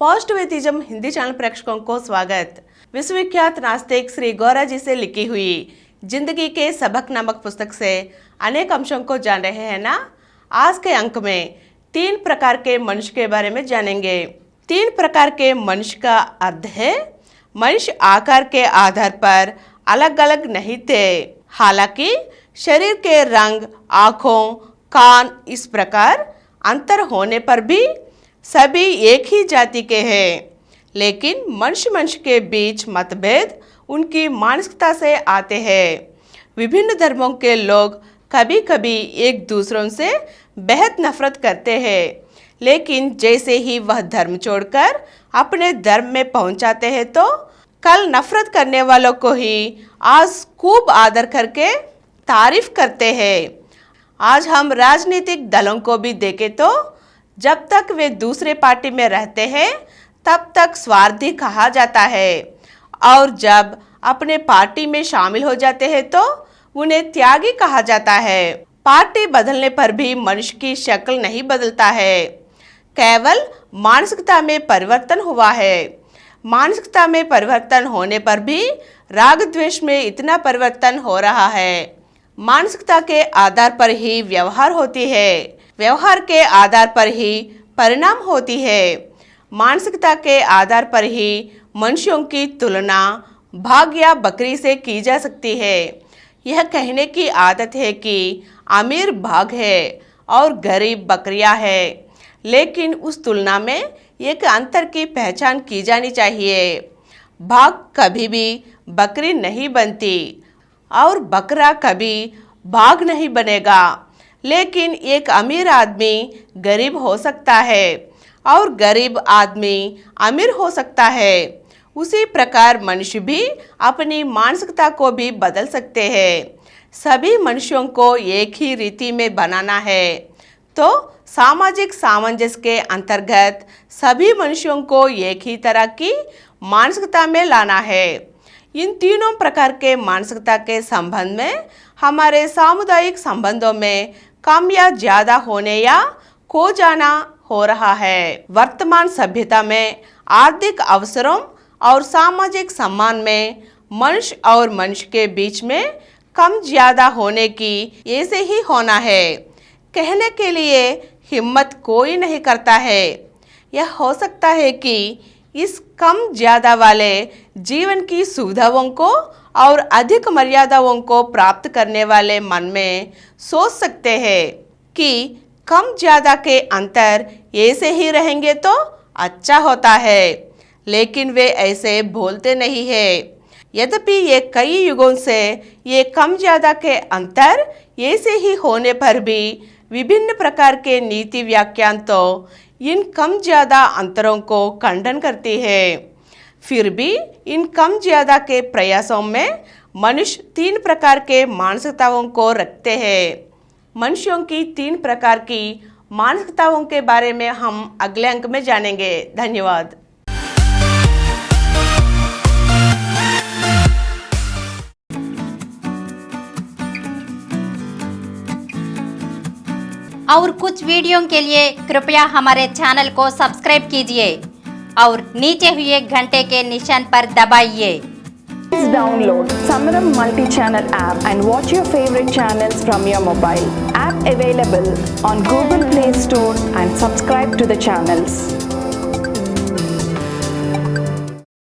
Positivism Hindi channel प्रेक्षकों को स्वागत। विश्वविख्यात नास्तिक श्री गौरा जी से लिखी हुई जिंदगी के सबक नामक पुस्तक से अनेक अंशों को जान रहे हैं ना। आज के अंक में 3 प्रकार के मनुष्य के बारे में जानेंगे। 3 प्रकार के मनुष्य का अर्थ है मनुष्य आकार के आधार पर अलग अलग नहीं थे, हालांकि शरीर के रंग, आँखों, कान इस प्रकार अंतर होने पर भी सभी एक ही जाति के हैं। लेकिन मनुष्य के बीच मतभेद उनकी मानसिकता से आते हैं। विभिन्न धर्मों के लोग कभी कभी एक दूसरों से बेहद नफरत करते हैं, लेकिन जैसे ही वह धर्म छोड़कर अपने धर्म में पहुंच जाते हैं तो कल नफरत करने वालों को ही आज खूब आदर करके तारीफ करते हैं। आज हम राजनीतिक दलों को भी देखें तो जब तक वे दूसरे पार्टी में रहते हैं तब तक स्वार्थी कहा जाता है, और जब अपने पार्टी में शामिल हो जाते हैं तो उन्हें त्यागी कहा जाता है। पार्टी बदलने पर भी मनुष्य की शक्ल नहीं बदलता है, केवल मानसिकता में परिवर्तन हुआ है। मानसिकता में परिवर्तन होने पर भी राग द्वेष में इतना परिवर्तन हो रहा है। मानसिकता के आधार पर ही व्यवहार होती है, व्यवहार के आधार पर ही परिणाम होती है। मानसिकता के आधार पर ही मनुष्यों की तुलना भाग या बकरी से की जा सकती है। यह कहने की आदत है कि अमीर भाग है और गरीब बकरियां है, लेकिन उस तुलना में एक अंतर की पहचान की जानी चाहिए। भाग कभी भी बकरी नहीं बनती और बकरा कभी भाग नहीं बनेगा। लेकिन एक अमीर आदमी गरीब हो सकता है और गरीब आदमी अमीर हो सकता है। उसी प्रकार मनुष्य भी अपनी मानसिकता को भी बदल सकते हैं। सभी मनुष्यों को एक ही रीति में बनाना है तो सामाजिक सामंजस्य के अंतर्गत सभी मनुष्यों को एक ही तरह की मानसिकता में लाना है। इन तीनों प्रकार के मानसिकता के संबंध में हमारे सामुदायिक संबंधों में कम या ज्यादा होने या खो जाना हो रहा है। वर्तमान सभ्यता में आर्थिक अवसरों और सामाजिक सम्मान में मनुष्य और मनुष्य के बीच में कम ज्यादा होने की ऐसे ही होना है। कहने के लिए हिम्मत कोई नहीं करता है। यह हो सकता है कि इस कम ज्यादा वाले जीवन की सुविधाओं को और अधिक मर्यादाओं को प्राप्त करने वाले मन में सोच सकते हैं कि कम ज्यादा के अंतर ऐसे ही रहेंगे तो अच्छा होता है, लेकिन वे ऐसे बोलते नहीं है। यद्यपि ये कई युगों से ये कम ज्यादा के अंतर ऐसे ही होने पर भी विभिन्न प्रकार के नीति व्याख्यान तो इन कम ज्यादा अंतरों को खंडन करती है। फिर भी इन कम ज्यादा के प्रयासों में मनुष्य 3 प्रकार के मानसिकताओं को रखते हैं। मनुष्यों की 3 प्रकार की मानसिकताओं के बारे में हम अगले अंक में जानेंगे। धन्यवाद। और कुछ वीडियो के लिए कृपया हमारे चैनल को सब्सक्राइब कीजिए और नीचे हुए घंटे के निशान पर दबाइए। Please download Samaram multi-channel app and watch your favorite channels from your mobile. App available on Google Play Store and subscribe to the channels.